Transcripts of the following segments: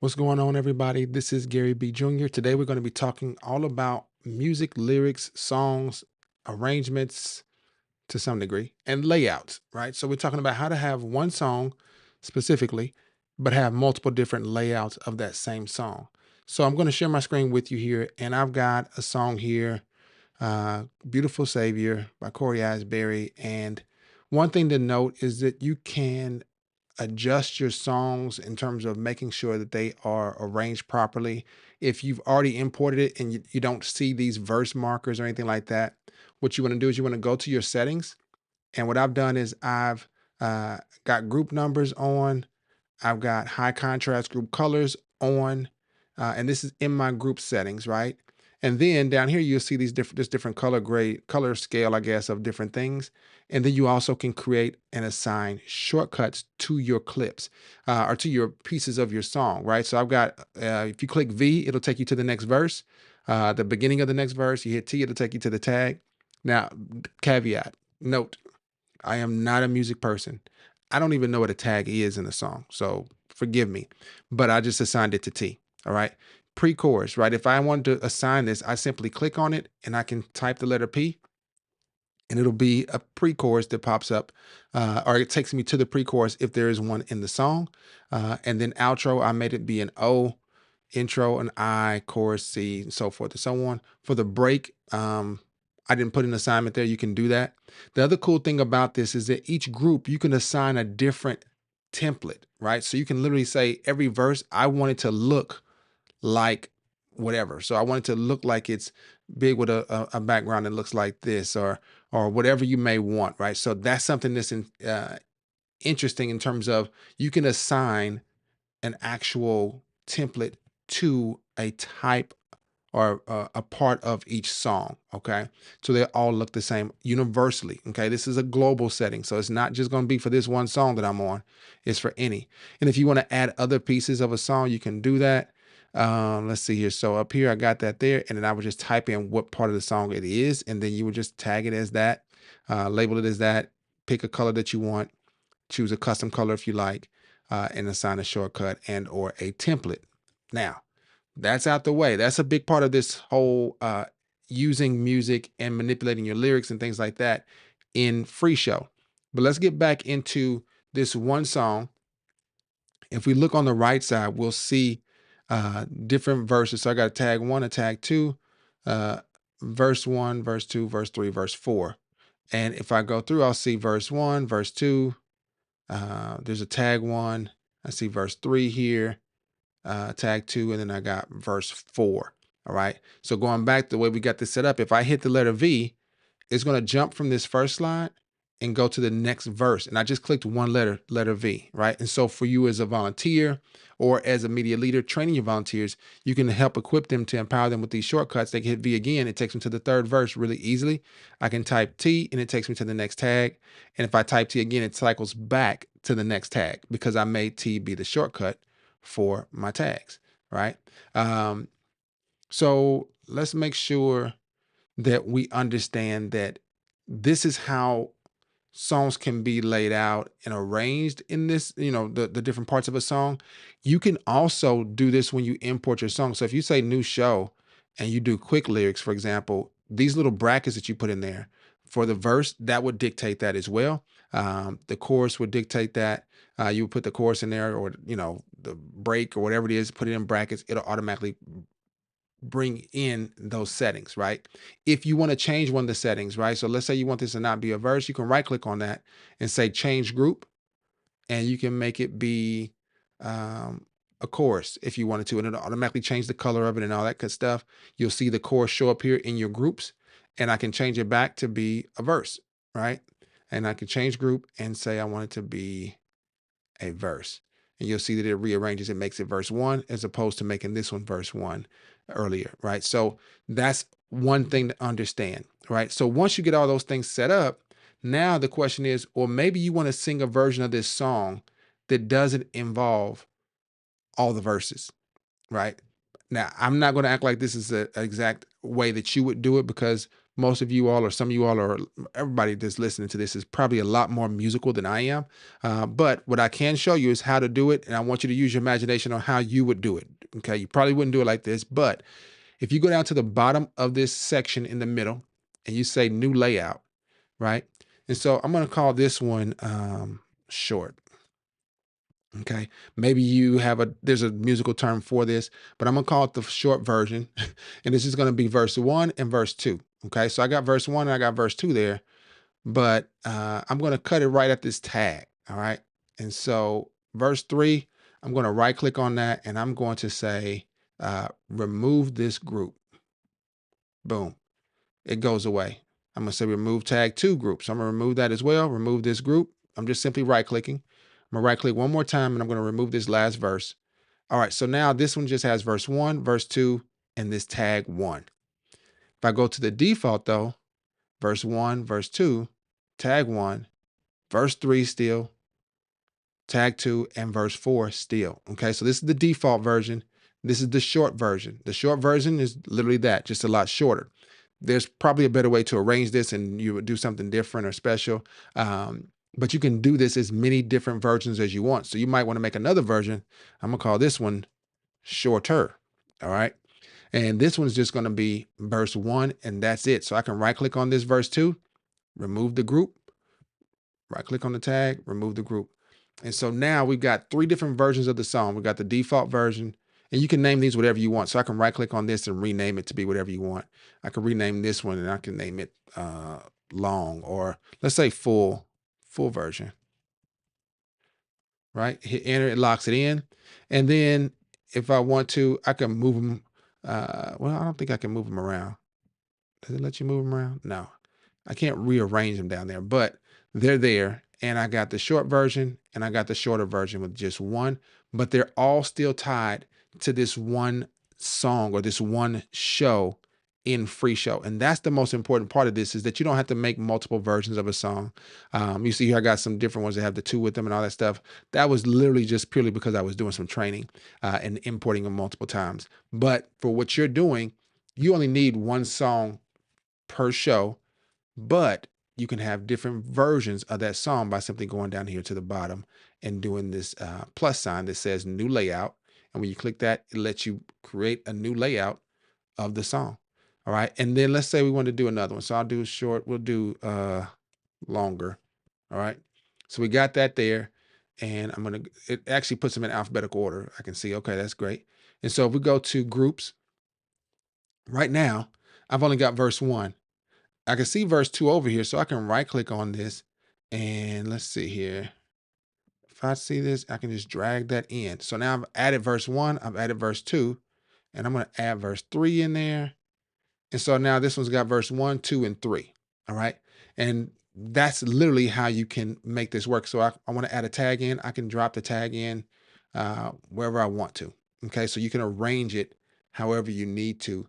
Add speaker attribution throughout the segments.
Speaker 1: What's going on, everybody? This is Gary B. Jr. Today, we're going to be talking all about music, lyrics, songs, arrangements to some degree, and layouts, right? So, we're talking about how to have one song specifically, but have multiple different layouts of that same song. So, I'm going to share my screen with you here, and I've got a song here, Beautiful Savior by Corey Asbury. And one thing to note is that you can adjust your songs in terms of making sure that they are arranged properly. If you've already imported it and you don't see these verse markers or anything like that, what you want to do is you want to go to your settings. And what I've done is I've got group numbers on, I've got high contrast group colors on, and this is in my group settings, right? And then down here you'll see this different color grade, color scale, I guess, of different things. And then you also can create and assign shortcuts to your clips or to your pieces of your song, right? So I've got, if you click V, it'll take you to the next verse. The beginning of the next verse, you hit T, it'll take you to the tag. Now, caveat, note, I am not a music person. I don't even know what a tag is in a song. So forgive me, but I just assigned it to T. All right. Pre-chorus, right? If I wanted to assign this, I simply click on it and I can type the letter P and it'll be a pre-chorus that pops up, or it takes me to the pre-chorus if there is one in the song. And then outro, I made it be an O, intro an I, chorus C, and so forth and so on. For the break, I didn't put an assignment there. You can do that. The other cool thing about this is that each group you can assign a different template, right? So you can literally say every verse I want it to look like whatever. So I want it to look like it's big with a background that looks like this, or whatever you may want, right? So that's something that's interesting in terms of you can assign an actual template to a type or a part of each song. Okay. So they all look the same universally. Okay. This is a global setting. So it's not just going to be for this one song that I'm on, it's for any. And if you want to add other pieces of a song, you can do that. Let's see here. So up here, I got that there. And then I would just type in what part of the song it is. And then you would just tag it as that, label it as that, pick a color that you want, choose a custom color if you like, and assign a shortcut and or a template. Now, that's out the way. That's a big part of this whole using music and manipulating your lyrics and things like that in FreeShow. But let's get back into this one song. If we look on the right side, we'll see different verses. So I got a tag one, a tag two, uh, verse one, verse two, verse three, verse four. And if I go through, I'll see verse one, verse two. There's a tag one. I see verse three here, tag two, and then I got verse four. All right. So going back to the way we got this set up, if I hit the letter V, it's going to jump from this first slide and go to the next verse. And I just clicked one letter V, right? And so for you as a volunteer or as a media leader training your volunteers, you can help equip them to empower them with these shortcuts. They can hit V again. It takes them to the third verse really easily. I can type T and it takes me to the next tag. And if I type T again, it cycles back to the next tag because I made T be the shortcut for my tags, right? Um, so let's make sure that we understand that this is how songs can be laid out and arranged in this, the different parts of a song. You can also do this when you import your song. So if you say new show and you do quick lyrics, for example, these little brackets that you put in there for the verse, that would dictate that as well. The chorus would dictate that. You would put the chorus in there, or the break or whatever it is, put it in brackets. It'll automatically bring in those settings, right? If you want to change one of the settings, right? So let's say you want this to not be a verse, you can right click on that and say change group, and you can make it be a chorus if you wanted to, and it'll automatically change the color of it and all that good stuff. You'll see the chorus show up here in your groups, and I can change it back to be a verse, right? And I can change group and say I want it to be a verse. And you'll see that it rearranges, it makes it verse one as opposed to making this one verse one earlier, right? So that's one thing to understand, right? So once you get all those things set up, now the question is, or maybe you want to sing a version of this song that doesn't involve all the verses, right? Now, I'm not going to act like this is the exact way that you would do it because most of you all, or some of you all, or everybody that's listening to this is probably a lot more musical than I am. But what I can show you is how to do it. And I want you to use your imagination on how you would do it. Okay. You probably wouldn't do it like this, but if you go down to the bottom of this section in the middle and you say new layout, right? And so I'm going to call this one short. Okay. Maybe you have there's a musical term for this, but I'm going to call it the short version. And this is going to be verse 1 and verse 2. Okay. So I got verse 1 and I got verse 2 there, but I'm going to cut it right at this tag. All right. And so verse 3, I'm going to right click on that and I'm going to say, remove this group. Boom. It goes away. I'm going to say remove tag 2 groups. So I'm going to remove that as well. Remove this group. I'm just simply right clicking. I'm going to right click one more time and I'm going to remove this last verse. All right. So now this one just has verse 1, verse 2, and this tag 1. If I go to the default though, verse 1, verse 2, tag 1, verse 3 still, tag 2, and verse 4 still. Okay. So this is the default version. This is the short version. The short version is literally that, just a lot shorter. There's probably a better way to arrange this and you would do something different or special. But you can do this as many different versions as you want. So you might want to make another version. I'm going to call this one shorter. All right. And this one's just going to be verse 1 and that's it. So I can right click on this verse 2, remove the group, right click on the tag, remove the group. And so now we've got 3 different versions of the song. We've got the default version, and you can name these whatever you want. So I can right click on this and rename it to be whatever you want. I can rename this one and I can name it long, or let's say full version, right? Hit enter, it locks it in. And then if I want to, I can move them. Well, I don't think I can move them around. Does it let you move them around? No, I can't rearrange them down there, but they're there. And I got the short version and I got the shorter version with just one, but they're all still tied to this one song or this one show in FreeShow. And that's the most important part of this, is that you don't have to make multiple versions of a song. You see here, I got some different ones that have the 2 with them and all that stuff. That was literally just purely because I was doing some training and importing them multiple times. But for what you're doing, you only need one song per show, but you can have different versions of that song by simply going down here to the bottom and doing this plus sign that says new layout. And when you click that, it lets you create a new layout of the song. All right. And then let's say we want to do another one. So I'll do short. We'll do longer. All right. So we got that there. And it actually puts them in alphabetical order. I can see, okay, that's great. And so if we go to groups, right now, I've only got verse 1. I can see verse 2 over here, so I can right click on this and let's see here. If I see this, I can just drag that in. So now I've added verse 1, I've added verse 2, and I'm going to add verse 3 in there. And so now this one's got verse 1, 2, and 3. All right. And that's literally how you can make this work. So I want to add a tag in. I can drop the tag in wherever I want to. Okay. So you can arrange it however you need to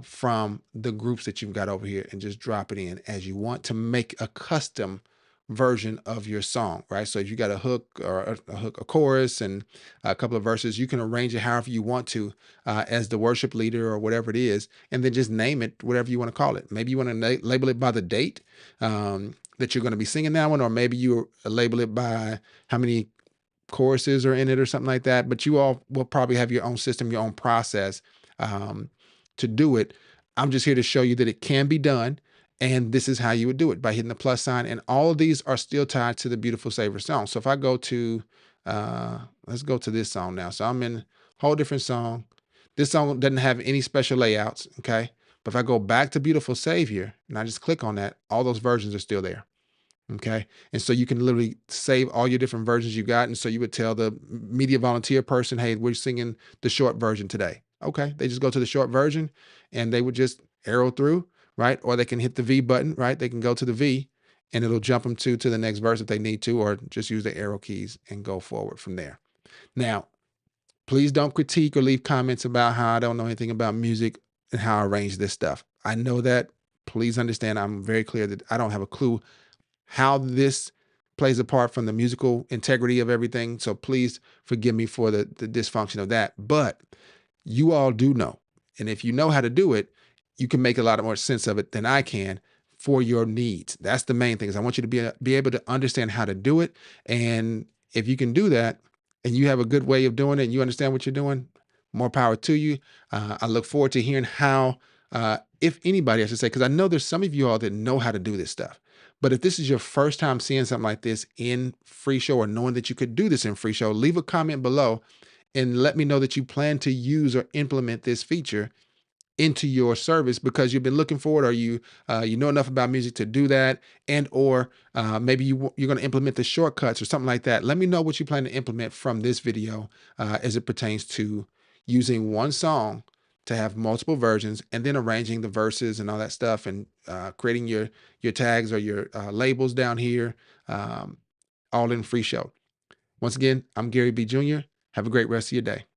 Speaker 1: from the groups that you've got over here and just drop it in as you want to make a custom version of your song, right? So if you got a hook or a chorus and a couple of verses, you can arrange it however you want to as the worship leader or whatever it is, and then just name it whatever you want to call it. Maybe you want to label it by the date that you're going to be singing that one, or maybe you label it by how many choruses are in it or something like that. But you all will probably have your own system, your own process to do it. I'm just here to show you that it can be done. And this is how you would do it, by hitting the plus sign. And all of these are still tied to the Beautiful Savior song. So if I go to, let's go to this song now. So I'm in a whole different song. This song doesn't have any special layouts, okay? But if I go back to Beautiful Savior and I just click on that, all those versions are still there. Okay. And so you can literally save all your different versions you got. And so you would tell the media volunteer person, hey, we're singing the short version today. Okay. They just go to the short version and they would just arrow through, right? Or they can hit the V button, right? They can go to the V and it'll jump them to the next verse if they need to, or just use the arrow keys and go forward from there. Now, please don't critique or leave comments about how I don't know anything about music and how I arrange this stuff. I know that. Please understand, I'm very clear that I don't have a clue how this plays a part from the musical integrity of everything. So please forgive me for the dysfunction of that. But you all do know. And if you know how to do it, you can make a lot more sense of it than I can for your needs. That's the main thing is I want you to be able to understand how to do it. And if you can do that and you have a good way of doing it and you understand what you're doing, more power to you. I look forward to hearing how, if anybody, I should say, because I know there's some of you all that know how to do this stuff. But if this is your first time seeing something like this in Free Show or knowing that you could do this in Free Show, leave a comment below and let me know that you plan to use or implement this feature into your service because you've been looking for it, or you know enough about music to do that, and or maybe you're going to implement the shortcuts or something like that. Let me know what you plan to implement from this video as it pertains to using one song to have multiple versions and then arranging the verses and all that stuff, and creating your tags or your labels down here, um, all in Free Show. Once again, I'm Gary B. Jr. Have a great rest of your day.